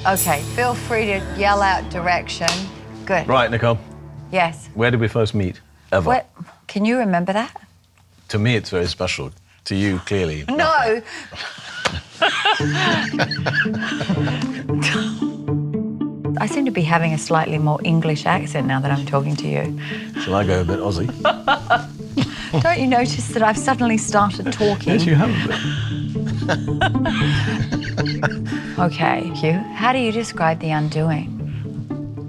Okay, feel free to yell out direction. Good. Right, Nicole. Yes. Where did we first meet? Ever? What? Can you remember that? To me, it's very special. To you, clearly. No. I seem to be having a slightly more English accent now that I'm talking to you. Shall I go a bit Aussie? Don't you notice that I've suddenly started talking? Yes, you have a bit. Okay, Hugh, how do you describe The Undoing?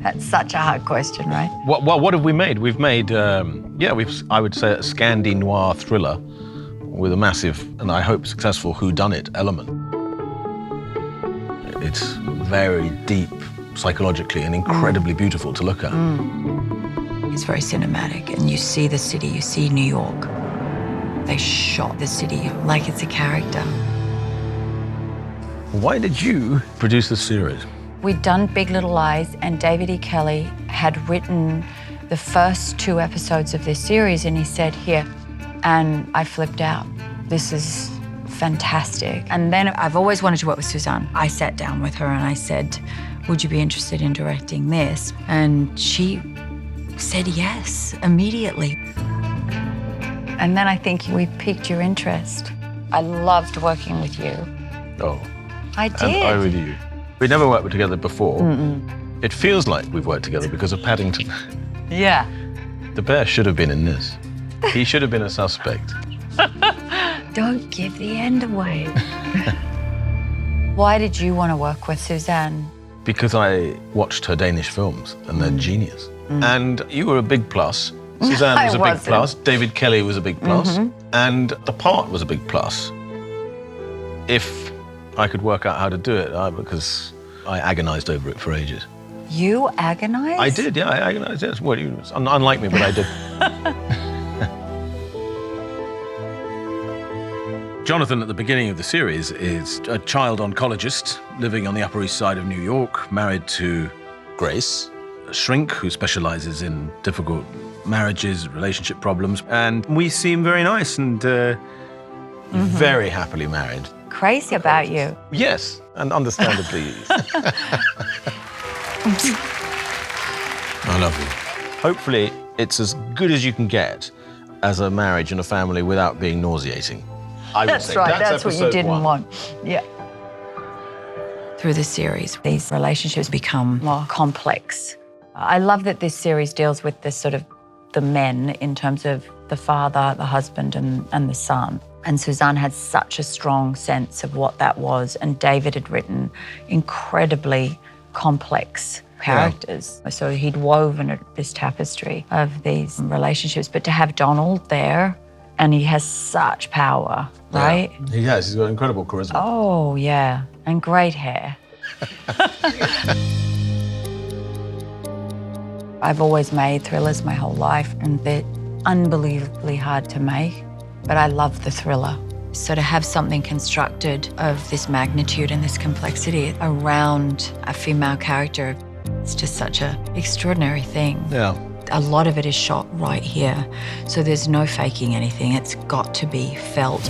That's such a hard question, right? What have we made? We've made, I would say, a Scandi noir thriller with a massive, and I hope successful, whodunit element. It's very deep psychologically and incredibly beautiful to look at. It's very cinematic, and you see the city, you see New York. They shot the city like it's a character. Why did you produce this series? We'd done Big Little Lies, and David E. Kelley had written the first 2 episodes of this series, and he said, here, and I flipped out. This is fantastic. And then I've always wanted to work with Suzanne. I sat down with her and I said, would you be interested in directing this? And she said yes, immediately. And then I think we piqued your interest. I loved working with you. Oh. I did. And I with you. We'd never worked together before. It feels like we've worked together because of Paddington. Yeah. The bear should have been in this. He should have been a suspect. Don't give the end away. Why did you want to work with Suzanne? Because I watched her Danish films and they're genius. And you were a big plus. Suzanne was a big plus. David Kelley was a big plus. And the part was a big plus. If I could work out how to do it, because I agonized over it for ages. You agonized? I did, yeah, I agonized. Yes. Well, unlike me, but I did. Jonathan, at the beginning of the series, is a child oncologist living on the Upper East Side of New York, married to Grace, a shrink who specializes in difficult marriages, relationship problems. And we seem very nice and very happily married. Crazy about you. Yes, and understandably. I love you. Hopefully, it's as good as you can get as a marriage and a family without being nauseating. That's right, that's what you didn't want. Yeah. Through the series, these relationships become more complex. I love that this series deals with this sort of the men in terms of the father, the husband, and the son. And Suzanne had such a strong sense of what that was, and David had written incredibly complex characters. Yeah. So he'd woven this tapestry of these relationships, but to have Donald there, and he has such power, right? Yeah, he has. He's got incredible charisma. Oh, yeah, and great hair. I've always made thrillers my whole life, and they're unbelievably hard to make, but I love the thriller. So to have something constructed of this magnitude and this complexity around a female character, it's just such an extraordinary thing. Yeah. A lot of it is shot right here, so there's no faking anything. It's got to be felt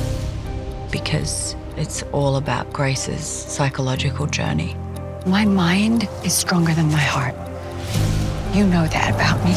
because it's all about Grace's psychological journey. My mind is stronger than my heart. You know that about me.